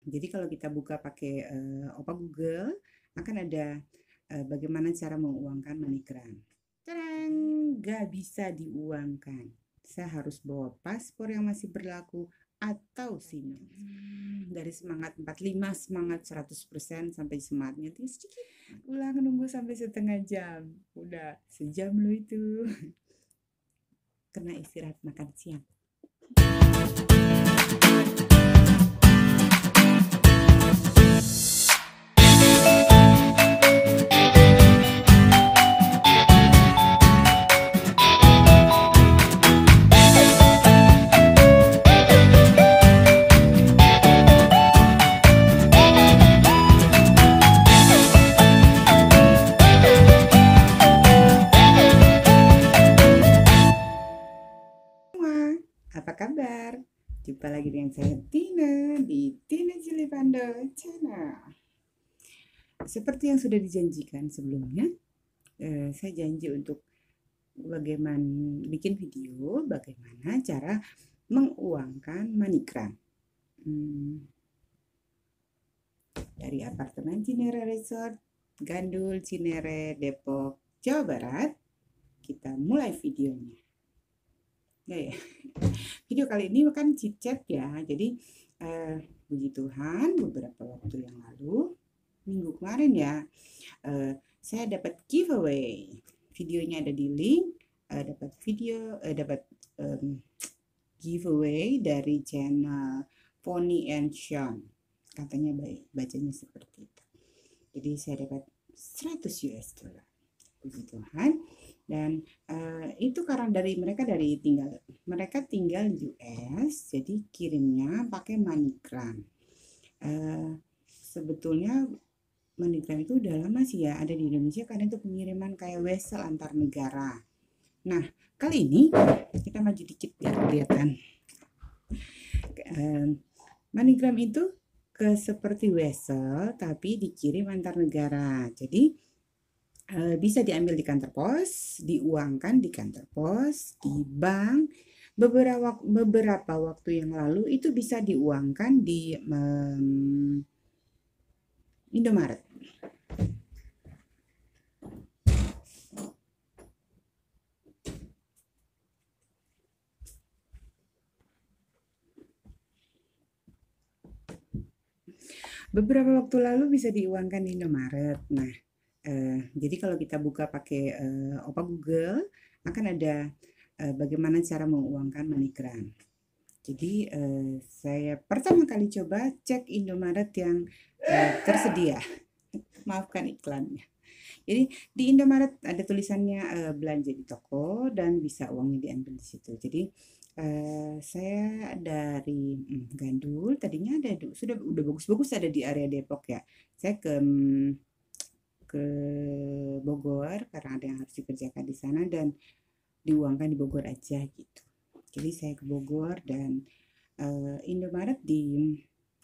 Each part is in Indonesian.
Jadi kalau kita buka pakai Opa Google, akan ada bagaimana cara menguangkan MoneyGram. Terang, nggak bisa diuangkan. Saya harus bawa paspor yang masih berlaku atau SIM. Dari semangat 45, semangat 100% sampai semangatnya tinggi sedikit. Ulang nunggu sampai setengah jam. Udah sejam loh itu. Kena istirahat makan siang. Semua, apa kabar? Jumpa lagi dengan saya Tina di Tina Cilipando Channel. Seperti yang sudah dijanjikan sebelumnya, saya janji untuk bagaimana bikin video bagaimana cara menguangkan MoneyGram. Dari apartemen Cinere Resort, Gandul, Cinere, Depok, Jawa Barat, kita mulai videonya. Ya. Video kali ini kan chit-chat ya, jadi puji Tuhan beberapa waktu yang lalu, minggu kemarin ya, saya dapat giveaway. Videonya ada di link, dapat giveaway dari channel Pony and Sean. Katanya baik, bacanya seperti itu. Jadi saya dapat 100 US dollar. Puji Tuhan. Dan itu karena mereka tinggal di US, jadi kirimnya pakai MoneyGram. Sebetulnya MoneyGram itu udah lama sih ya ada di Indonesia karena itu pengiriman kayak wesel antar negara. Nah, kali ini kita maju dikit biar kelihatan. MoneyGram itu seperti wesel tapi dikirim antar negara. Jadi bisa diambil di kantor pos, diuangkan di kantor pos, di bank. Beberapa waktu yang lalu itu bisa diuangkan di Indomaret. Beberapa waktu lalu bisa diuangkan di Indomaret. Nah, jadi kalau kita buka pakai Opa Google, akan ada bagaimana cara menguangkan MoneyGram. Jadi saya pertama kali coba cek Indomaret yang tersedia. Maafkan iklannya. Jadi di Indomaret ada tulisannya belanja di toko dan bisa uangnya diambil di situ. Jadi saya dari Gandul, tadinya udah bagus-bagus ada di area Depok ya. Saya ke Bogor karena ada yang harus dikerjakan di sana dan diuangkan di Bogor aja gitu. Jadi saya ke Bogor dan Indomaret di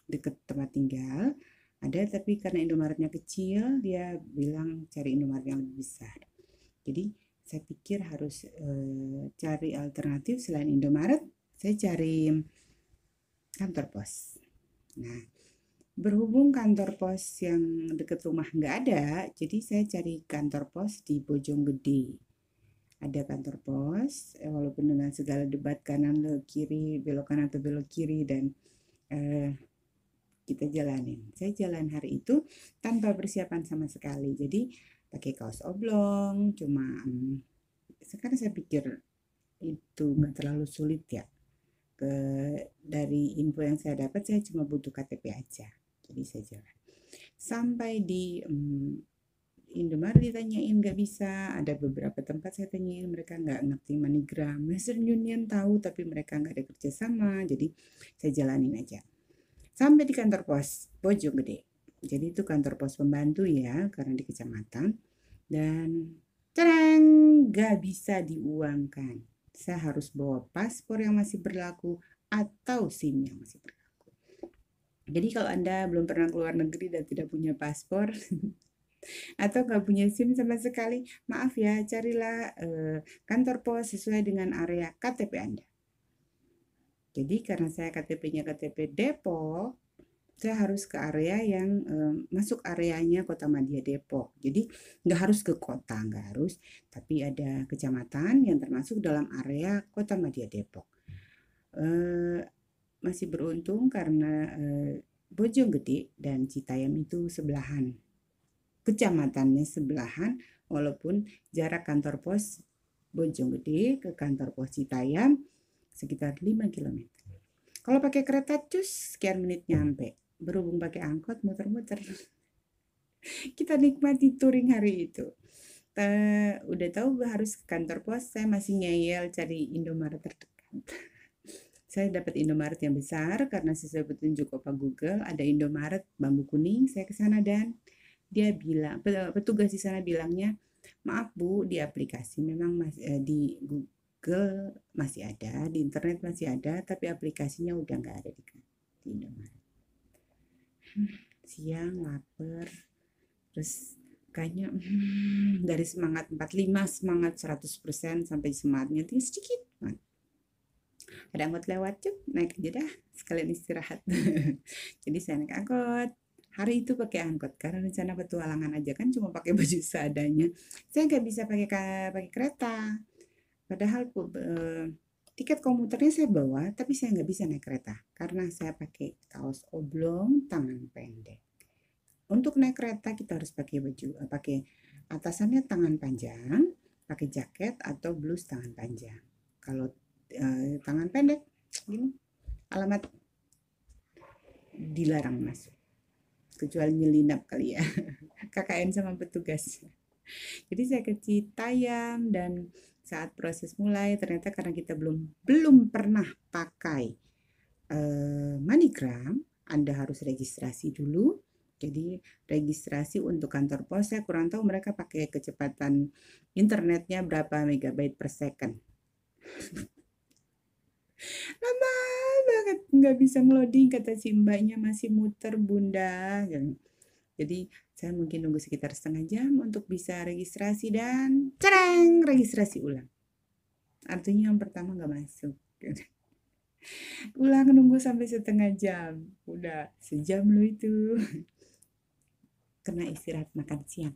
dekat tempat tinggal ada, tapi karena Indomaretnya kecil dia bilang cari Indomaret yang lebih besar. Jadi saya pikir harus cari alternatif selain Indomaret. Saya cari kantor pos. Nah, berhubung kantor pos yang dekat rumah nggak ada, jadi saya cari kantor pos di Bojonggede. Ada kantor pos, walaupun dengan segala debat kanan lo kiri, belok kanan atau belok kiri, dan kita jalanin. Saya jalan hari itu tanpa persiapan sama sekali. Jadi pakai kaos oblong, cuma sekarang saya pikir itu nggak terlalu sulit ya. Dari info yang saya dapat, saya cuma butuh KTP aja. Jadi saya jalan. Sampai di Indomaret ditanyain nggak bisa. Ada beberapa tempat saya tanyain, mereka nggak ngerti MoneyGram. Western Union tahu, tapi mereka nggak ada kerjasama. Jadi saya jalanin aja. Sampai di kantor pos Bojonggede. Jadi itu kantor pos pembantu ya, karena di kecamatan. Dan terang, nggak bisa diuangkan. Saya harus bawa paspor yang masih berlaku atau SIM yang masih berlaku. Jadi kalau Anda belum pernah keluar negeri dan tidak punya paspor atau nggak punya SIM sama sekali, maaf ya, carilah kantor pos sesuai dengan area KTP Anda. Jadi karena saya KTP-nya KTP Depok, saya harus ke area yang masuk areanya Kota Madya Depok. Jadi nggak harus ke kota, nggak harus, tapi ada kecamatan yang termasuk dalam area Kota Madya Depok. Masih beruntung karena Bojonggede dan Citayam itu sebelahan. Kecamatannya sebelahan, walaupun jarak kantor pos Bojonggede ke kantor pos Citayam sekitar 5 km. Kalau pakai kereta cus sekian menit nyampe. Berhubung pakai angkot muter-muter. Kita nikmati touring hari itu. Udah tahu harus ke kantor pos, saya masih ngeyel cari Indomaret terdekat. Saya dapat Indomaret yang besar karena sesuai petunjuk Opa Google ada Indomaret Bambu Kuning. Saya ke sana dan dia bilang, petugas di sana bilangnya, maaf Bu, di aplikasi memang masih di Google masih ada, di internet masih ada, tapi aplikasinya udah nggak ada di Indomaret. Siang lapar, terus kayaknya dari semangat 45, semangat 100% sampai semangatnya tinggal sedikit. Ada angkot lewat, cuk, naik aja dah, sekalian istirahat. Jadi saya naik angkot. Hari itu pakai angkot karena rencana petualangan aja kan cuma pakai baju seadanya. Saya nggak bisa pakai kereta. Padahal tiket komuternya saya bawa, tapi saya nggak bisa naik kereta karena saya pakai kaos oblong, tangan pendek. Untuk naik kereta kita harus pakai baju, pakai atasannya tangan panjang, pakai jaket atau blus tangan panjang. Kalau tangan pendek, gini, alamat dilarang masuk. Kecuali nyelinap kali ya, KKN sama petugas. Jadi saya ke Citayam dan saat proses mulai ternyata karena kita belum pernah pakai MoneyGram, Anda harus registrasi dulu. Jadi registrasi untuk kantor pos saya kurang tahu mereka pakai kecepatan internetnya berapa megabyte per second. Lama banget nggak bisa ngeloading kata si mbaknya, masih muter bunda. Jadi saya mungkin nunggu sekitar setengah jam untuk bisa registrasi dan cereng, registrasi ulang. Artinya yang pertama nggak masuk. Ulang nunggu sampai setengah jam. Udah sejam loh itu. Kena istirahat makan siang.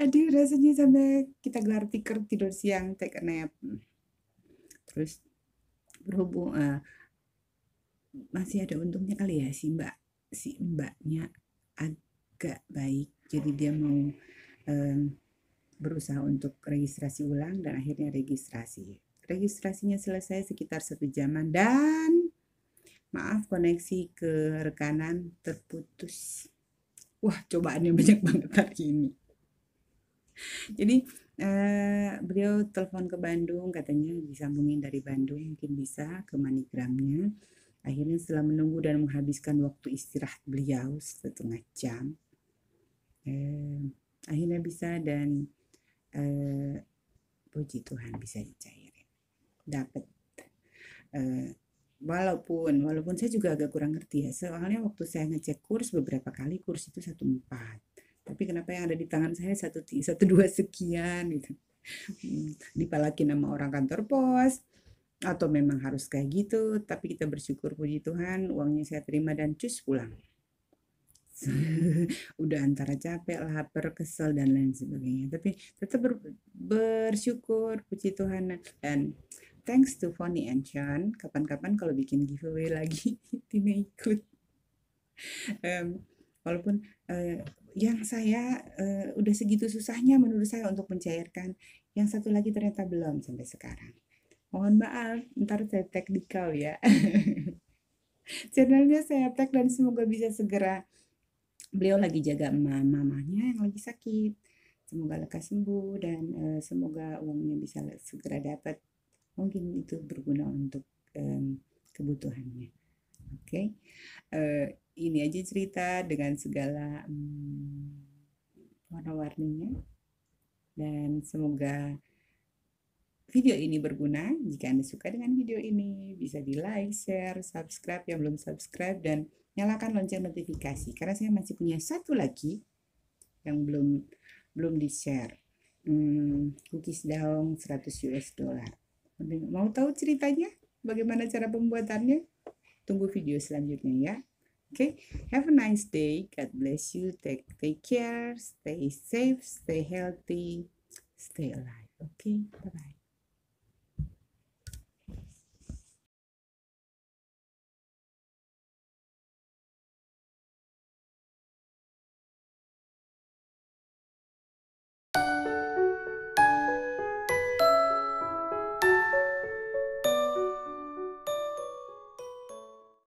Aduh rasanya sampai kita gelar tikar tidur siang, take a nap. Terus berhubung masih ada untungnya kali ya si mbaknya agak baik, jadi dia mau berusaha untuk registrasi ulang dan akhirnya registrasinya selesai sekitar 1 jaman dan maaf koneksi ke rekanan terputus. Wah cobaannya banyak banget hari ini. Jadi beliau telepon ke Bandung, katanya disambungin dari Bandung, mungkin bisa ke MoneyGramnya. Akhirnya setelah menunggu dan menghabiskan waktu istirahat beliau setengah jam, akhirnya bisa dan puji Tuhan bisa dicairin, dapat. Walaupun saya juga agak kurang ngerti ya, soalnya waktu saya ngecek kurs beberapa kali kurs itu 14, tapi kenapa yang ada di tangan saya 12 sekian gitu. Dipalakin sama orang kantor pos atau memang harus kayak gitu, tapi kita bersyukur puji Tuhan uangnya saya terima dan cus pulang. Udah antara capek, lapar, kesel dan lain sebagainya, tapi tetap bersyukur puji Tuhan dan thanks to Fonny and Sean. Kapan-kapan kalau bikin giveaway lagi Tina ikut. Walaupun yang saya udah segitu susahnya menurut saya untuk mencairkan, yang satu lagi ternyata belum sampai sekarang. Mohon maaf, ntar saya tag di kau ya. Channelnya saya tag dan semoga bisa segera. Beliau lagi jaga mamanya yang lagi sakit. Semoga lekas sembuh dan semoga uangnya bisa segera dapat. Mungkin itu berguna untuk kebutuhannya. Oke. Ini aja cerita dengan segala warna-warninya. Dan semoga video ini berguna. Jika Anda suka dengan video ini, bisa di like, share, subscribe yang belum subscribe, dan nyalakan lonceng notifikasi. Karena saya masih punya satu lagi yang belum di-share. Cookies daun 100 US dollar. Mau tahu ceritanya? Bagaimana cara pembuatannya? tunggu video selanjutnya ya. Oke, have a nice day. God bless you. Take care. Stay safe. Stay healthy. Stay alive. Oke, bye bye.